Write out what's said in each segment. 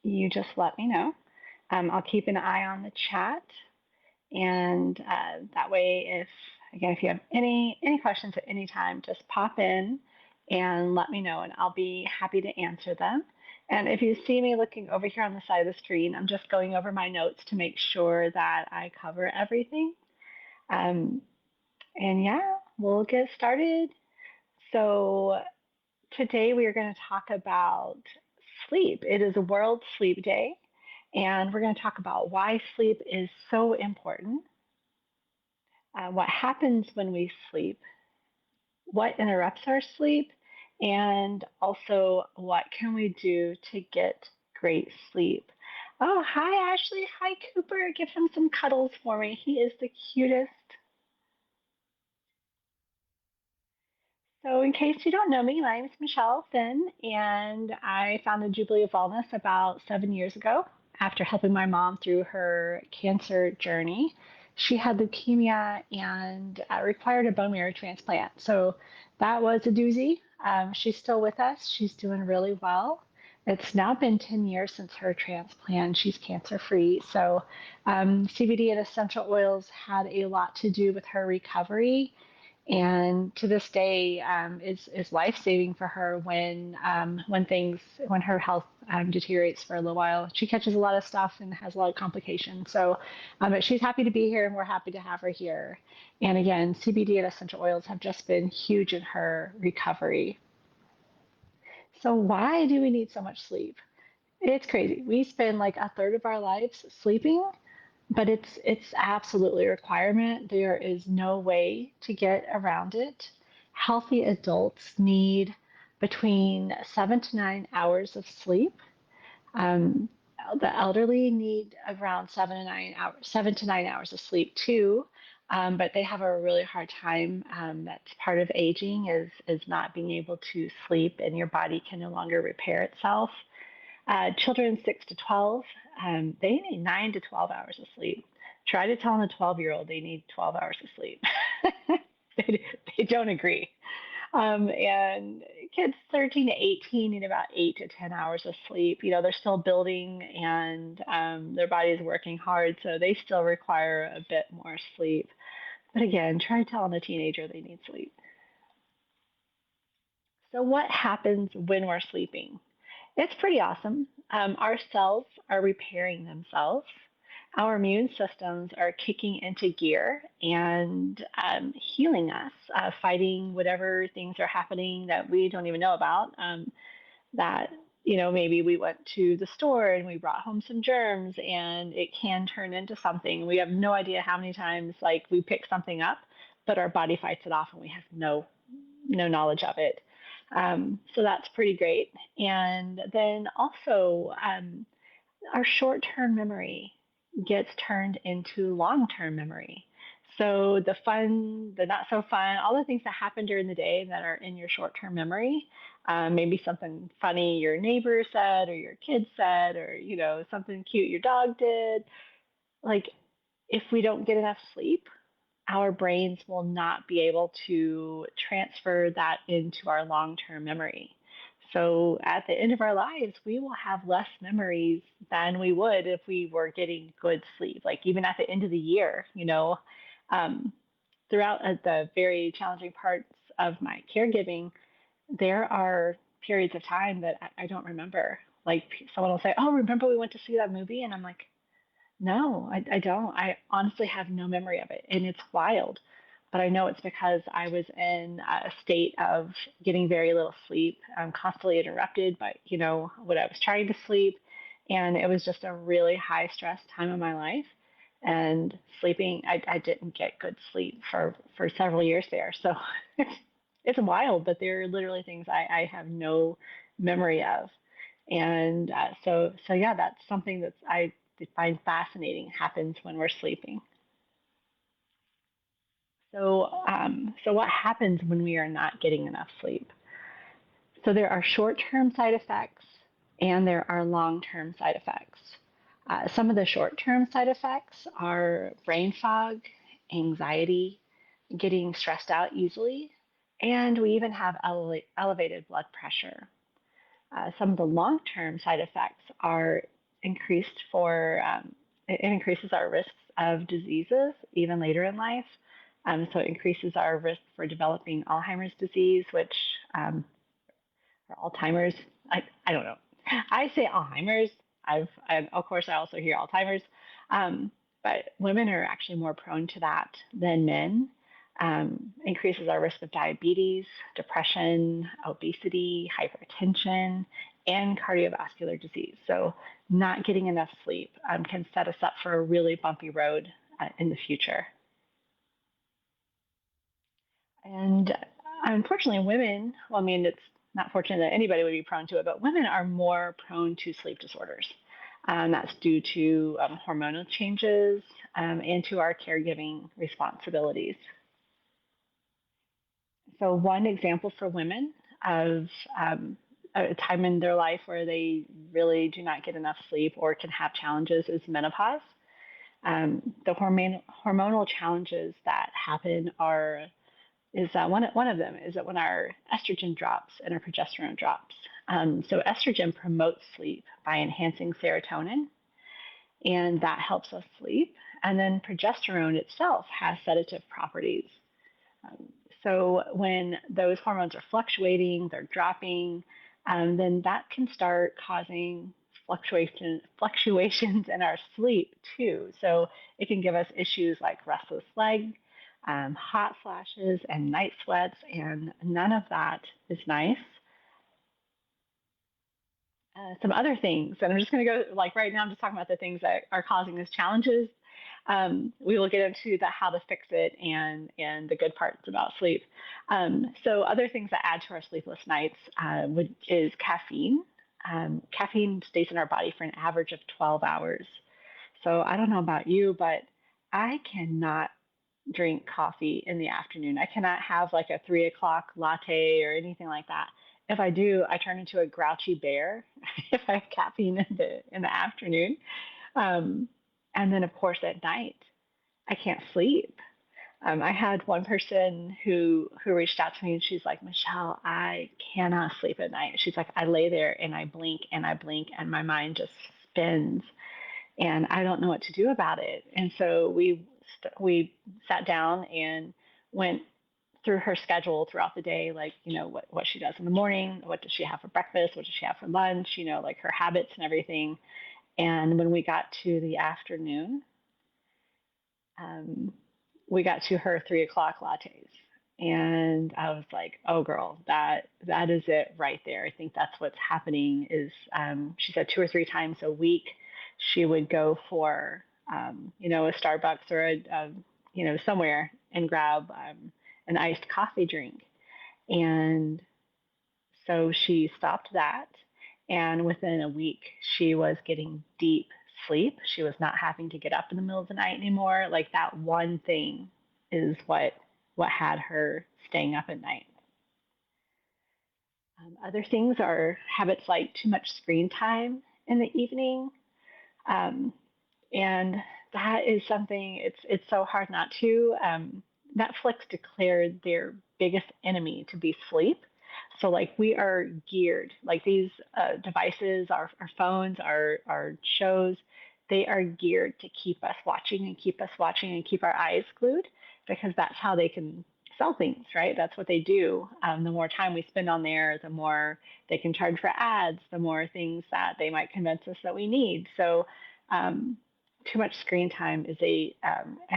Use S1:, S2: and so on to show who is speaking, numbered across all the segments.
S1: you just let me know. I'll keep an eye on the chat, and that way, if you have any questions at any time, just pop in and let me know, and I'll be happy to answer them. And if you see me looking over here on the side of the screen, I'm just going over my notes to make sure that I cover everything. Um, and yeah, we'll get started. So today we are going to talk about sleep. It is a World Sleep Day, and we're going to talk about why sleep is so important, what happens when we sleep, what interrupts our sleep, and also what can we do to get great sleep. Oh, hi Ashley. Hi Cooper. Give him some cuddles for me. He is the cutest. So, in case you don't know me, my name is Michelle Finn, and I founded Jubilee of Wellness about 7 years ago after helping my mom through her cancer journey. She had leukemia and required a bone marrow transplant. So, that was a doozy. She's still with us, she's doing really well. It's now been 10 years since her transplant. She's cancer free. So, CBD and essential oils had a lot to do with her recovery, and to this day is life saving for her when her health deteriorates for a little while. She catches a lot of stuff and has a lot of complications. So, but she's happy to be here, and we're happy to have her here. And again, CBD and essential oils have just been huge in her recovery. So, why do we need so much sleep? It's crazy. We spend like a third of our lives sleeping, but it's absolutely a requirement. There is no way to get around it. Healthy adults need between 7 to 9 hours of sleep. Um, the elderly need around 7 to 9 hours, 7 to 9 hours of sleep too. But they have a really hard time. That's part of aging is not being able to sleep, and your body can no longer repair itself. Children 6 to 12, they need 9 to 12 hours of sleep. Try to tell a 12-year-old they need 12 hours of sleep. They don't agree. And kids 13 to 18 need about 8 to 10 hours of sleep. You know, they're still building, and their body is working hard, so they still require a bit more sleep. But again, try telling a teenager they need sleep. So, what happens when we're sleeping? It's pretty awesome. Our cells are repairing themselves. Our immune systems are kicking into gear and healing us, fighting whatever things are happening that we don't even know about. That, maybe we went to the store and we brought home some germs, and it can turn into something. We have no idea how many times, like, we pick something up, but our body fights it off and we have no knowledge of it. So that's pretty great. And then also, our short term memory gets turned into long term memory. So the fun, the not so fun, all the things that happen during the day that are in your short term memory, maybe something funny your neighbor said or your kid said, or something cute your dog did. Like, if we don't get enough sleep, our brains will not be able to transfer that into our long term memory. So at the end of our lives, we will have less memories than we would if we were getting good sleep. Like, even at the end of the year, um, throughout the very challenging parts of my caregiving, there are periods of time that I don't remember. Like, someone will say, "Oh, remember we went to see that movie?" And I'm like, no, I don't. I honestly have no memory of it. And it's wild. But I know it's because I was in a state of getting very little sleep. I'm constantly interrupted by, when I was trying to sleep. And it was just a really high stress time of my life. And sleeping, I didn't get good sleep for several years there. So it's wild, but there are literally things I have no memory of. And so yeah, that's something that I find fascinating happens when we're sleeping. So what happens when we are not getting enough sleep? So there are short-term side effects and there are long-term side effects. Some of the short-term side effects are brain fog, anxiety, getting stressed out easily, and we even have elevated blood pressure. Some of the long term side effects are increased for it increases our risks of diseases even later in life. So it increases our risk for developing Alzheimer's disease, which um, or Alzheimer's. I don't know. I say Alzheimer's. Of course I also hear Alzheimer's, um, but women are actually more prone to that than men. Increases our risk of diabetes, depression, obesity, hypertension, and cardiovascular disease. So not getting enough sleep can set us up for a really bumpy road in the future. And unfortunately, women, well, I mean, it's not fortunate that anybody would be prone to it, but women are more prone to sleep disorders. That's due to hormonal changes and to our caregiving responsibilities. So, one example for women of a time in their life where they really do not get enough sleep or can have challenges is menopause. The hormonal challenges that happen are is one of them is that when our estrogen drops and our progesterone drops. So estrogen promotes sleep by enhancing serotonin, and that helps us sleep. And then progesterone itself has sedative properties. Um, so when those hormones are fluctuating, they're dropping, then that can start causing fluctuations in our sleep too. So it can give us issues like restless leg, hot flashes, and night sweats, and none of that is nice. Some other things, and I'm just going to go like right now. I'm just talking about the things that are causing us challenges. We will get into the how to fix it and the good parts about sleep. So other things that add to our sleepless nights is caffeine. Caffeine stays in our body for an average of 12 hours. So I don't know about you, but I cannot drink coffee in the afternoon. I cannot have like a 3 o'clock latte or anything like that. If I do, I turn into a grouchy bear if I have caffeine in the afternoon. Um, and then, of course, at night, I can't sleep. I had one person who reached out to me and she's like, Michelle, I cannot sleep at night. She's like, I lay there and I blink and I blink and my mind just spins and I don't know what to do about it. And so we sat down and went through her schedule throughout the day, like what she does in the morning, what does she have for breakfast, what does she have for lunch, like her habits and everything. And when we got to the afternoon, um, we got to her 3 o'clock lattes. And I was like, "Oh, girl, that is it right there. I think that's what's happening." Is she said 2 or 3 times a week she would go for a Starbucks or somewhere and grab an iced coffee drink. And so she stopped that, and within a week, she was getting deep sleep. She was not having to get up in the middle of the night anymore. Like that one thing is what had her staying up at night. Other things are habits like too much screen time in the evening, um, and that is something. It's so hard not to. Netflix declared their biggest enemy to be sleep. So like we are geared, like these devices, our phones, our shows, they are geared to keep us watching and keep us watching and keep our eyes glued because that's how they can sell things, right? That's what they do. The more time we spend on there, the more they can charge for ads, the more things that they might convince us that we need. So um, too much screen time is a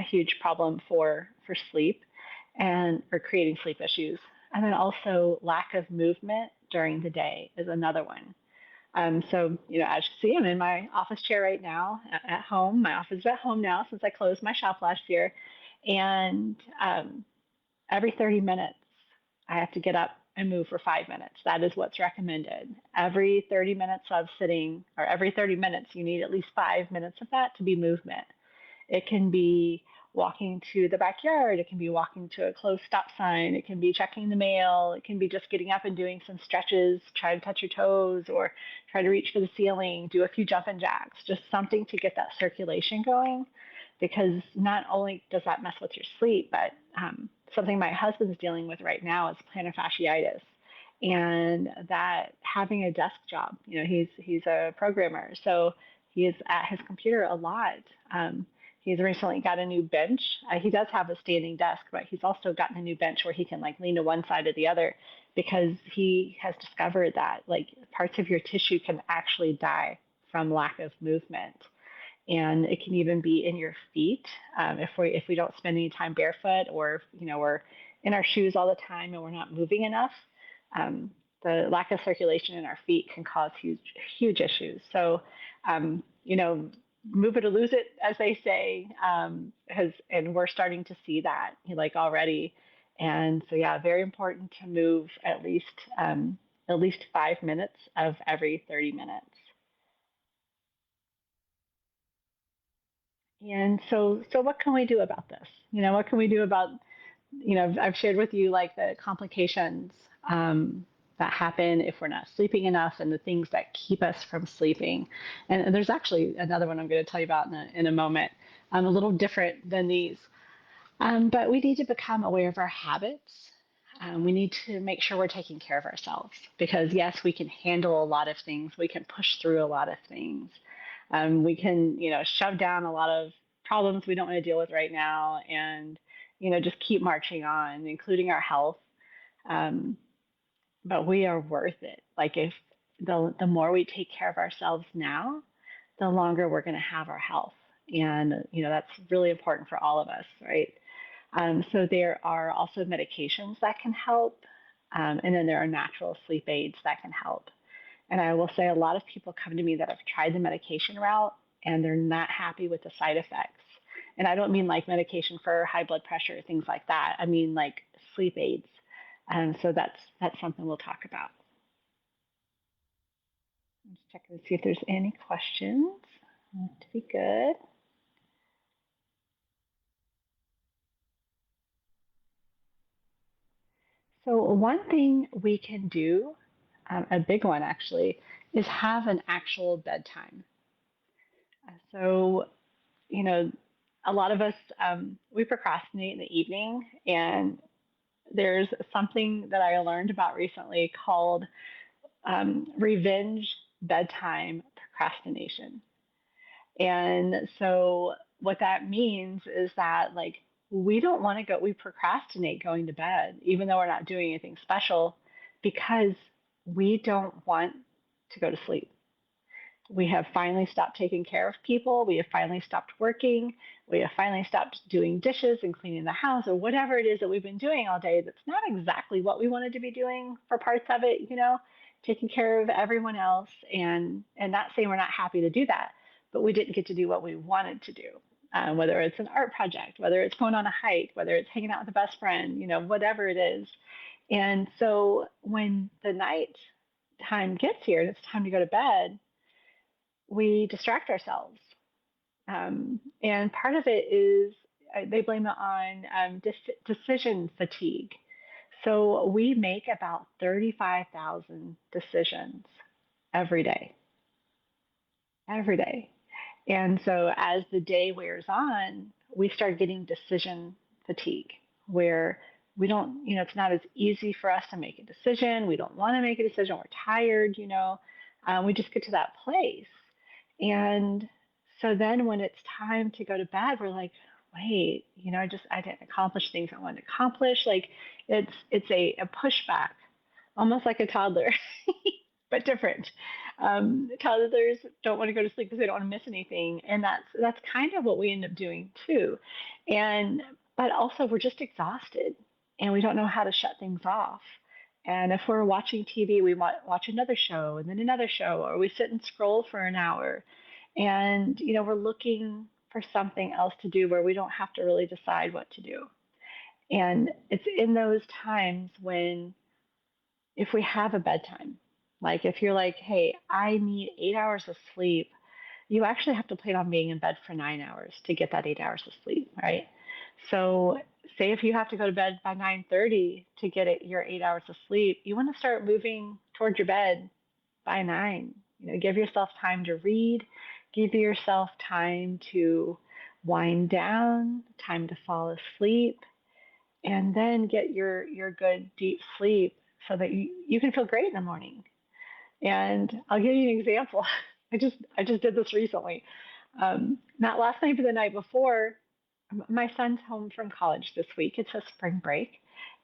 S1: huge problem for sleep and for creating sleep issues. And then also lack of movement during the day is another one. So, as you see, I'm in my office chair right now at home. My office is at home now since I closed my shop last year. And every 30 minutes, I have to get up and move for 5 minutes. That is what's recommended. Every 30 minutes of sitting, or every 30 minutes, you need at least 5 minutes of that to be movement. It can be walking to the backyard. It can be walking to a closed stop sign. It can be checking the mail. It can be just getting up and doing some stretches, try to touch your toes or try to reach for the ceiling, do a few jumping jacks, just something to get that circulation going. Because not only does that mess with your sleep, but something my husband's dealing with right now is plantar fasciitis. And that having a desk job, he's a programmer. So He is at his computer a lot. He's recently got a new bench. He does have a standing desk, but he's also gotten a new bench where he can like lean to one side or the other because he has discovered that like parts of your tissue can actually die from lack of movement, and it can even be in your feet if we don't spend any time barefoot, or if, we're in our shoes all the time and we're not moving enough. Um, the lack of circulation in our feet can cause huge issues. So, move it or lose it, as they say, and we're starting to see that like already. And so, yeah, very important to move at least 5 minutes of every 30 minutes. And so what can we do about this? What can we do about, I've shared with you like the complications that happen if we're not sleeping enough and the things that keep us from sleeping. And there's actually another one I'm going to tell you about in a moment, a little different than these. But we need to become aware of our habits. We need to make sure we're taking care of ourselves because, yes, we can handle a lot of things. We can push through a lot of things. We can, shove down a lot of problems we don't want to deal with right now and, just keep marching on, including our health. Um, but we are worth it. Like if the more we take care of ourselves now, the longer we're going to have our health. And, that's really important for all of us, right? So there are also medications that can help, and then there are natural sleep aids that can help. And I will say a lot of people come to me that have tried the medication route and they're not happy with the side effects. And I don't mean like medication for high blood pressure, things like that. I mean like sleep aids. And so that's something we'll talk about. Let's check and see if there's any questions. To be good. So one thing we can do, a big one actually, is have an actual bedtime. So you know, a lot of us we procrastinate in the evening, and there's something that I learned about recently called revenge bedtime procrastination. And so what that means is that like we don't want to go, we procrastinate going to bed, even though we're not doing anything special, because we don't want to go to sleep. We have finally stopped taking care of people. We have finally stopped working. We have finally stopped doing dishes and cleaning the house or whatever it is that we've been doing all day that's not exactly what we wanted to be doing for parts of it, taking care of everyone else, and not saying we're not happy to do that, but we didn't get to do what we wanted to do. Whether it's an art project, whether it's going on a hike, whether it's hanging out with a best friend, whatever it is. And so when the night time gets here and it's time to go to bed, we distract ourselves. And part of it is they blame it on decision fatigue. So we make about 35,000 decisions every day, every day. And so as the day wears on, we start getting decision fatigue where we don't, it's not as easy for us to make a decision. We don't want to make a decision. We're tired, we just get to that place. And so then when it's time to go to bed, we're like, wait, I didn't accomplish things I wanted to accomplish. Like it's a pushback, almost like a toddler, but different. Toddlers don't want to go to sleep because they don't want to miss anything, and that's kind of what we end up doing too. And but also we're just exhausted, and we don't know how to shut things off. And if we're watching TV, we might watch another show and then another show, or we sit and scroll for an hour, and we're looking for something else to do where we don't have to really decide what to do. And it's in those times when if we have a bedtime, like if you're like, hey, I need 8 hours of sleep, you actually have to plan on being in bed for 9 hours to get that 8 hours of sleep, right? So say if you have to go to bed by 9:30 to get your 8 hours of sleep, you want to start moving towards your bed by 9. Give yourself time to read, give yourself time to wind down, time to fall asleep, and then get your good deep sleep so that you can feel great in the morning. And I'll give you an example. I just did this recently. Not last night, but the night before. My son's home from college this week. It's a spring break,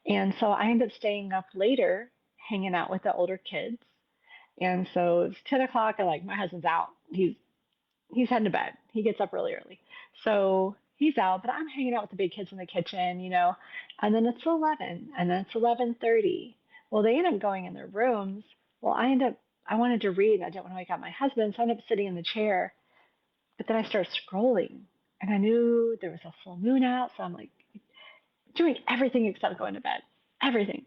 S1: and so I end up staying up later, hanging out with the older kids. And so it's 10 o'clock, and like my husband's out. He's heading to bed. He gets up really early. So he's out, but I'm hanging out with the big kids in the kitchen. And then it's 11, and then it's 11:30. Well, they end up going in their rooms. Well, I wanted to read. I didn't want to wake up my husband, so I ended up sitting in the chair. But then I started scrolling, and I knew there was a full moon out, so I'm like doing everything except going to bed. Everything.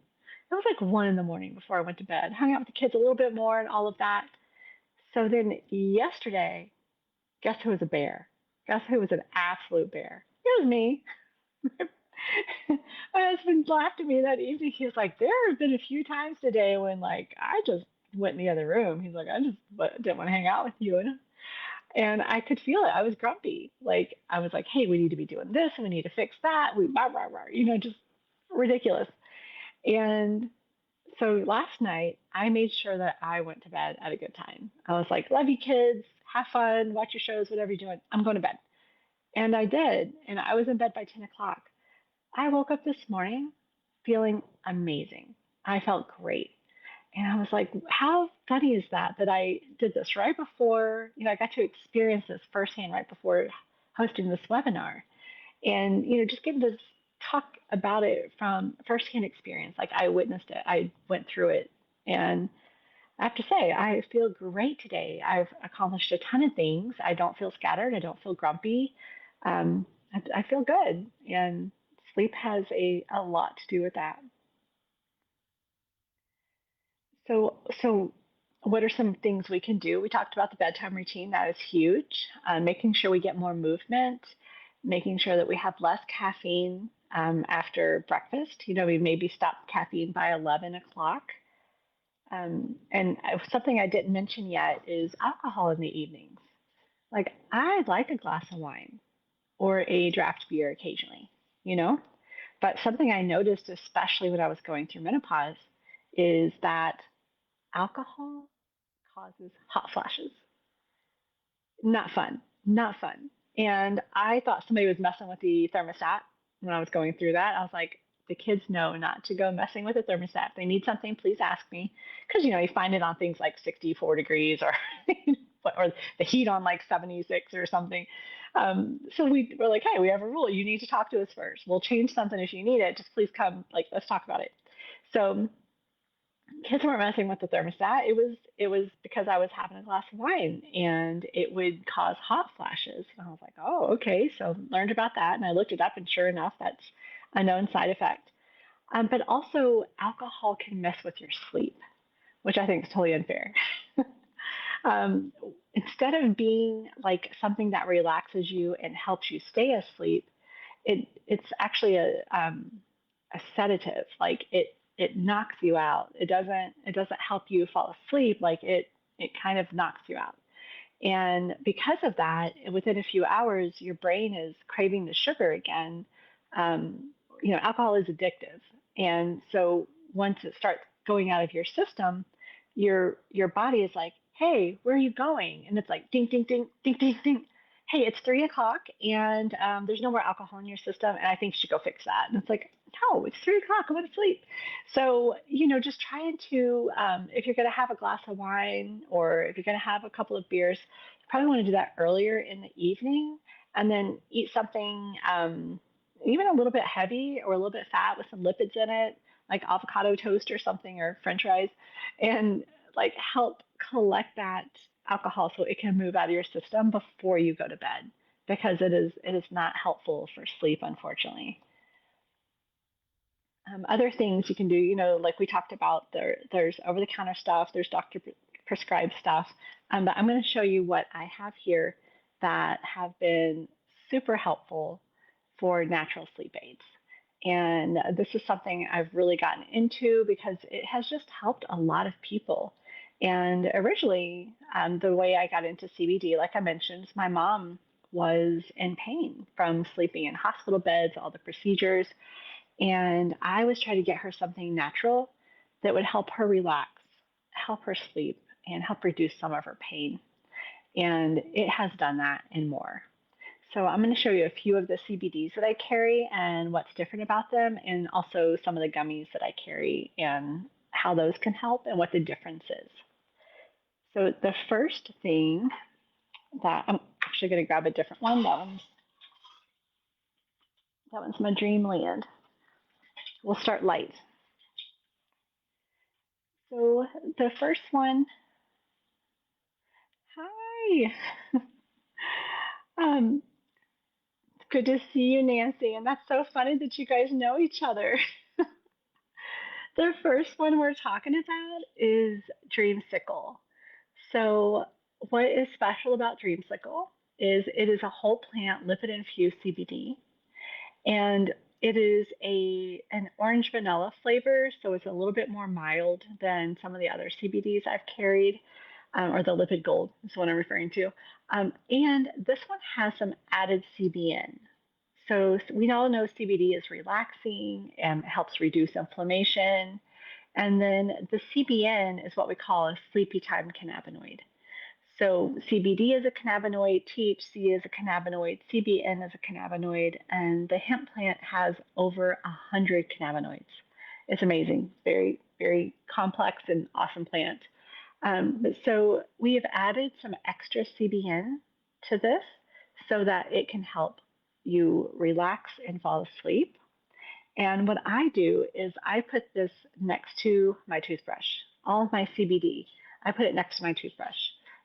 S1: It was like 1 in the morning before I went to bed. Hung out with the kids a little bit more and all of that. So then yesterday, guess who was a bear? Guess who was an absolute bear? It was me. My husband laughed at me that evening. He was like, "There have been a few times today when like I just went in the other room." He's like, "I just didn't want to hang out with you," and I could feel it. I was grumpy. Like I was like, "Hey, we need to be doing this, and we need to fix that." We blah blah blah. Just ridiculous. And so last night, I made sure that I went to bed at a good time. I was like, "Love you, kids. Have fun. Watch your shows. Whatever you're doing. I'm going to bed." And I did. And I was in bed by 10 o'clock. I woke up this morning feeling amazing. I felt great. And I was like, how funny is that I did this right before, I got to experience this firsthand right before hosting this webinar. And, just getting to talk about it from firsthand experience. Like I witnessed it, I went through it. And I have to say, I feel great today. I've accomplished a ton of things. I don't feel scattered. I don't feel grumpy. I feel good. And sleep has a lot to do with that. So what are some things we can do? We talked about the bedtime routine. That is huge. Making sure we get more movement, making sure that we have less caffeine after breakfast. We maybe stop caffeine by 11 o'clock. And something I didn't mention yet is alcohol in the evenings. Like, I like a glass of wine or a draft beer occasionally, you know? But something I noticed, especially when I was going through menopause, is that alcohol causes hot flashes. Not fun. Not fun. And I thought somebody was messing with the thermostat when I was going through that. I was like, the kids know not to go messing with the thermostat. If they need something, please ask me. Because, you find it on things like 64 degrees or, or the heat on like 76 or something. So we were like, hey, we have a rule. You need to talk to us first. We'll change something if you need it. Just please come, like, let's talk about it. So kids weren't messing with the thermostat. It was because I was having a glass of wine and it would cause hot flashes. And I was like, oh, okay. So learned about that and I looked it up and sure enough, that's a known side effect. But also, alcohol can mess with your sleep, which I think is totally unfair. um, Instead of being like something that relaxes you and helps you stay asleep, it's actually a sedative. Like it knocks you out. It doesn't help you fall asleep. Like it kind of knocks you out. And because of that, within a few hours, your brain is craving the sugar again. Alcohol is addictive, and so once it starts going out of your system, your body is like, "Hey, where are you going?" And it's like, "Ding, ding, ding, ding, ding, ding. Hey, it's 3 o'clock, and there's no more alcohol in your system, and I think you should go fix that." And it's like, "No, it's 3 o'clock. I want to sleep." So just trying to, if you're going to have a glass of wine or if you're going to have a couple of beers, you probably want to do that earlier in the evening, and then eat something even a little bit heavy or a little bit fat with some lipids in it, like avocado toast or something or French fries, and like help collect that alcohol so it can move out of your system before you go to bed because it is not helpful for sleep, unfortunately. Other things you can do, like we talked about, there's over the counter stuff, there's doctor prescribed stuff. But I'm going to show you what I have here that have been super helpful for natural sleep aids. And this is something I've really gotten into because it has just helped a lot of people. And originally, the way I got into CBD, like I mentioned, my mom was in pain from sleeping in hospital beds, all the procedures. And I was trying to get her something natural that would help her relax, help her sleep, and help reduce some of her pain. and it has done that and more. So I'm going to show you a few of the CBDs that I carry and what's different about them, and also some of the gummies that I carry and how those can help and what the difference is. So the first thing that I'm actually going to grab a different one. That one's my Dreamland. We'll start light. So the first one, hi. um, Good to see you, Nancy. And that's so funny that you guys know each other. The first one we're talking about is Dreamsicle. So, what is special about Dreamsicle is it is a whole plant lipid infused CBD, and it is an orange vanilla flavor, so it's a little bit more mild than some of the other CBDs I've carried, or the lipid gold is what I'm referring to. And this one has some added CBN. So we all know CBD is relaxing and helps reduce inflammation. And then the CBN is what we call a sleepy time cannabinoid. So CBD is a cannabinoid, THC is a cannabinoid, CBN is a cannabinoid, and the hemp plant has over 100 cannabinoids. It's amazing, very, very complex and awesome plant. So we have added some extra CBN to this so that it can help you relax and fall asleep. And what I do is I put this next to my toothbrush, all of my CBD. I put it next to my toothbrush.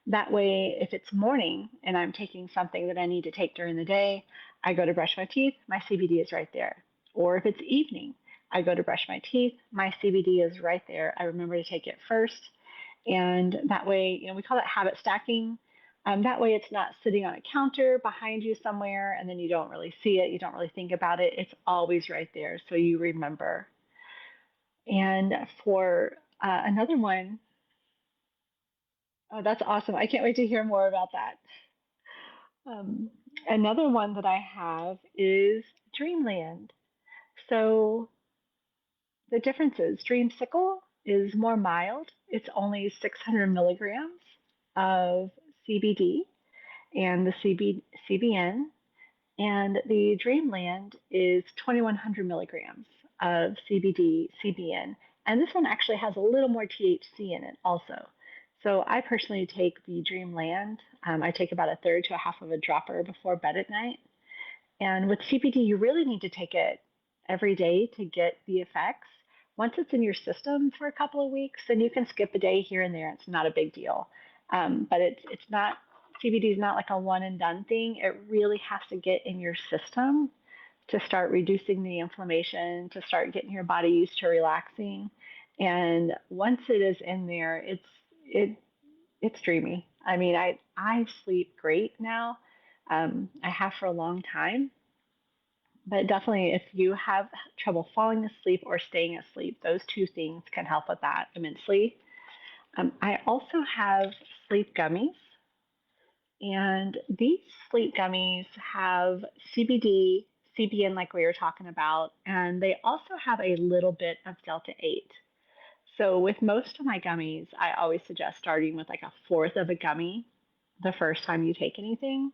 S1: That way, if it's morning and I'm taking something that I need to take during the day, I go to brush my teeth, my CBD is right there. Or if it's evening, I go to brush my teeth, my CBD is right there. I remember to take it first. And that way, we call it habit stacking. That way, it's not sitting on a counter behind you somewhere and then you don't really see it, you don't really think about it. It's always right there, so you remember. And for another one, oh, that's awesome. I can't wait to hear more about that. Um, Another one that I have is Dreamland. So the difference is Dreamsicle is more mild. It's only 600 milligrams of CBD and the CBN, and the Dreamland is 2,100 milligrams of CBD, CBN, and this one actually has a little more THC in it also. So I personally take the Dreamland. I take about a third to a half of a dropper before bed at night. And with CBD, you really need to take it every day to get the effects. Once it's in your system for a couple of weeks, then you can skip a day here and there. It's not a big deal. But it's not CBD is not like a one and done thing. It really has to get in your system to start reducing the inflammation, to start getting your body used to relaxing. And once it is in there, it it's dreamy. I mean, I sleep great now. I have for a long time, but definitely if you have trouble falling asleep or staying asleep, those two things can help with that immensely. I also have sleep gummies, and these sleep gummies have CBD, CBN, like we were talking about, and they also have a little bit of Delta 8. So, with most of my gummies, I always suggest starting with like a fourth of a gummy the first time you take anything.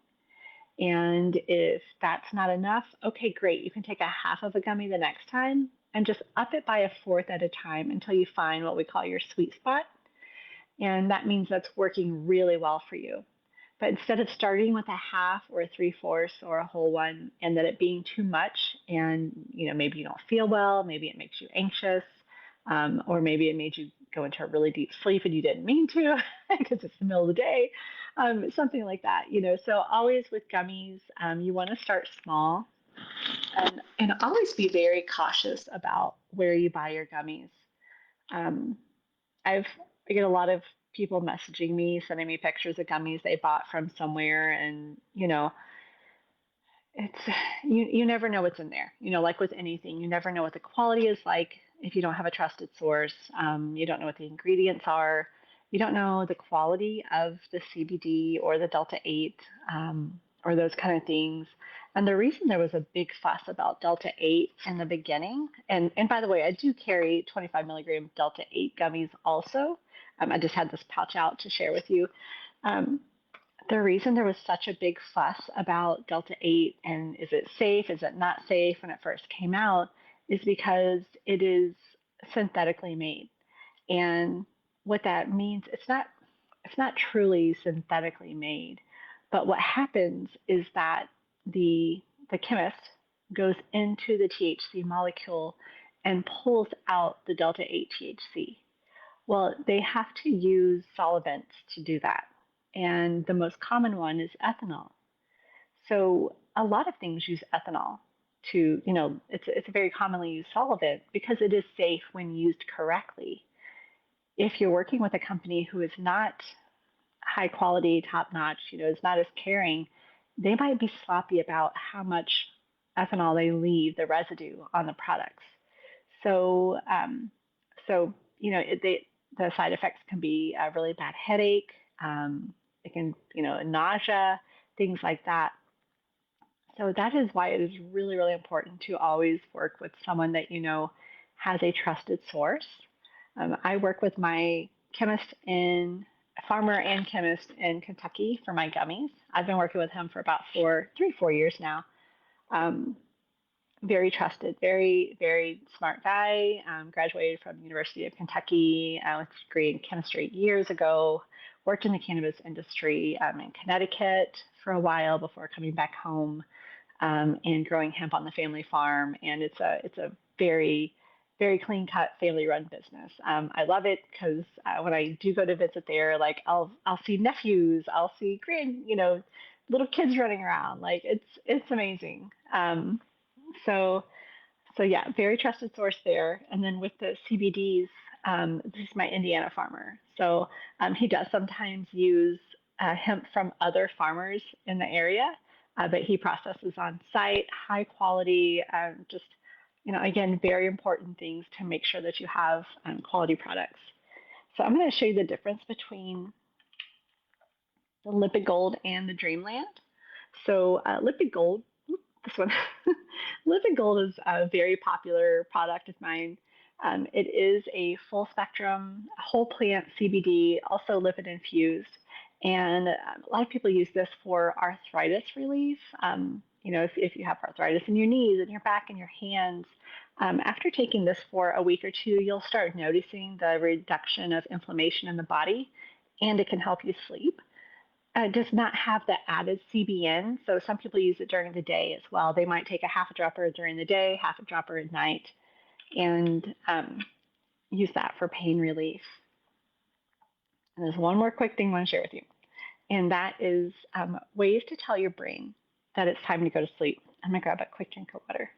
S1: And if that's not enough, okay, great. You can take a half of a gummy the next time and just up it by a fourth at a time until you find what we call your sweet spot. And that means that's working really well for you. But instead of starting with a half or a three-fourths or a whole one and that it being too much and maybe you don't feel well, maybe it makes you anxious, or maybe it made you go into a really deep sleep and you didn't mean to because it's the middle of the day, something like that. So always with gummies, you want to start small and always be very cautious about where you buy your gummies. Um, I get a lot of people messaging me, sending me pictures of gummies they bought from somewhere, and it's you never know what's in there. Like with anything, you never know what the quality is like if you don't have a trusted source. You don't know what the ingredients are. You don't know the quality of the CBD or the Delta 8, or those kind of things. And the reason there was a big fuss about Delta 8 in the beginning, and by the way, I do carry 25 milligram Delta 8 gummies also. I just had this pouch out to share with you. Um, The reason there was such a big fuss about Delta 8 and is it safe, is it not safe when it first came out is because it is synthetically made. And what that means, it's not truly synthetically made, but what happens is that the chemist goes into the THC molecule and pulls out the delta 8 THC. Well, they have to use solvents to do that. And the most common one is ethanol. So a lot of things use ethanol to, it's a very commonly used solvent because it is safe when used correctly. If you're working with a company who is not high quality, top notch, is not as caring, they might be sloppy about how much ethanol they leave, the residue on the products. So, so the side effects can be a really bad headache. It can, nausea, things like that. So that is why it is really, really important to always work with someone that has a trusted source. I work with my chemist in farmer and chemist in Kentucky for my gummies. I've been working with him for about 4 years now. Um, Very trusted, very, very smart guy. Graduated from University of Kentucky with a degree in chemistry years ago. Worked in the cannabis industry in Connecticut for a while before coming back home and growing hemp on the family farm. And it's a very very clean cut family run business. I love it because when I do go to visit there, like I'll see nephews, I'll see little kids running around. Like it's amazing. So so yeah, very trusted source there. And then with the CBDs, this is my Indiana farmer. So he does sometimes use hemp from other farmers in the area, but he processes on site, high quality, just again, very important things to make sure that you have quality products. So I'm going to show you the difference between the Lipid Gold and the Dreamland. So Lipid Gold, this one, Lipid Gold is a very popular product of mine. It is a full spectrum, whole plant CBD, also lipid infused. And a lot of people use this for arthritis relief. If you have arthritis in your knees and your back and your hands, after taking this for a week or two, you'll start noticing the reduction of inflammation in the body, and it can help you sleep. It does not have the added CBN, so some people use it during the day as well. They might take a half a dropper during the day, half a dropper at night, and use that for pain relief. And there's one more quick thing I want to share with you, and that is ways to tell your brain that it's time to go to sleep. I'm going to grab a quick drink of water.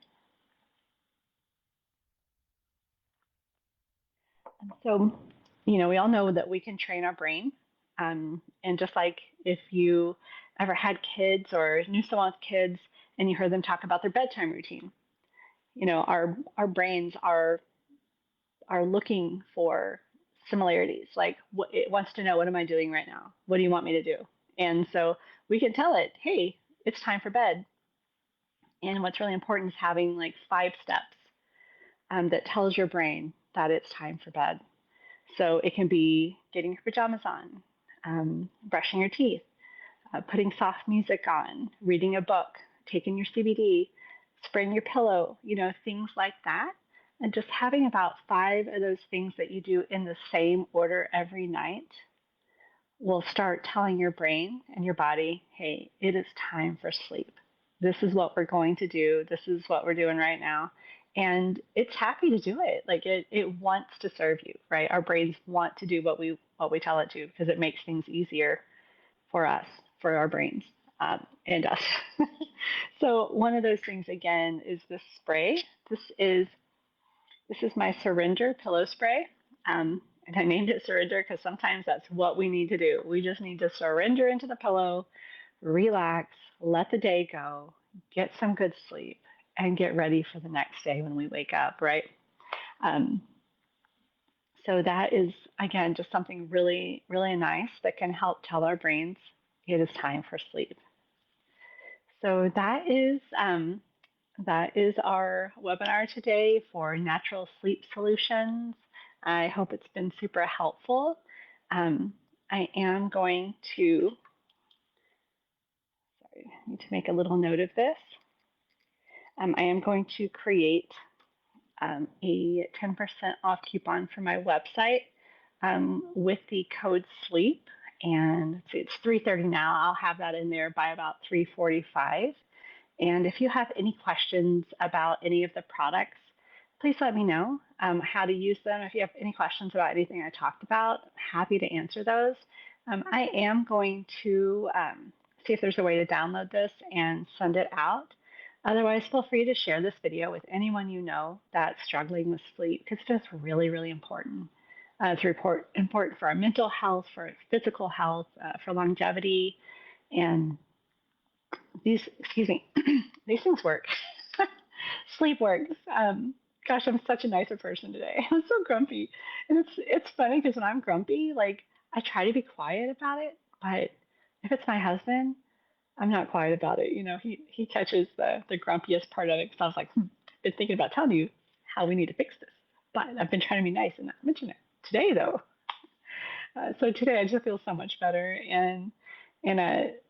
S1: And so, we all know that we can train our brain. And just like if you ever had kids or knew someone with kids and you heard them talk about their bedtime routine, our brains are looking for similarities. Like it wants to know, what am I doing right now? What do you want me to do? And so we can tell it, hey, it's time for bed. And what's really important is having like 5 steps that tells your brain that it's time for bed. So it can be getting your pajamas on, brushing your teeth, putting soft music on, reading a book, taking your CBD, spraying your pillow, things like that. And just having about 5 of those things that you do in the same order every night will start telling your brain and your body, hey, it is time for sleep. This is what we're going to do. This is what we're doing right now. And it's happy to do it. Like it wants to serve you, right? Our brains want to do what we tell it to because it makes things easier for us, for our brains, and us. So one of those things again is this spray. This is my Surrender pillow spray. And I named it Surrender because sometimes that's what we need to do. We just need to surrender into the pillow, relax, let the day go, get some good sleep, and get ready for the next day when we wake up, right? Um, so that is, again, just something really, really nice that can help tell our brains it is time for sleep. So that is our webinar today for natural sleep solutions. I hope it's been super helpful. I am going to I need to make a little note of this. I am going to create a 10% off coupon for my website with the code SLEEP. And it's 3:30 now. I'll have that in there by about 3:45. And if you have any questions about any of the products, please let me know how to use them. If you have any questions about anything I talked about, I'm happy to answer those. I am going to see if there's a way to download this and send it out. Otherwise, feel free to share this video with anyone you know that's struggling with sleep because it's just really, really important. Important for our mental health, for our physical health, for longevity, and excuse me, these things work. Sleep works. Gosh, I'm such a nicer person today. I'm so grumpy, and it's funny because when I'm grumpy, like I try to be quiet about it, but if it's my husband, I'm not quiet about it. You know, he catches the grumpiest part of it because I was like, I've been thinking about telling you how we need to fix this, but I've been trying to be nice and not mention it today though. So today I just feel so much better. And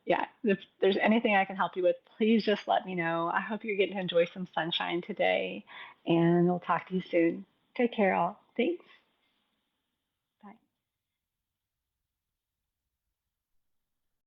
S1: yeah, if there's anything I can help you with, please just let me know. I hope you're getting to enjoy some sunshine today, and we'll talk to you soon. Take care, all. Thanks.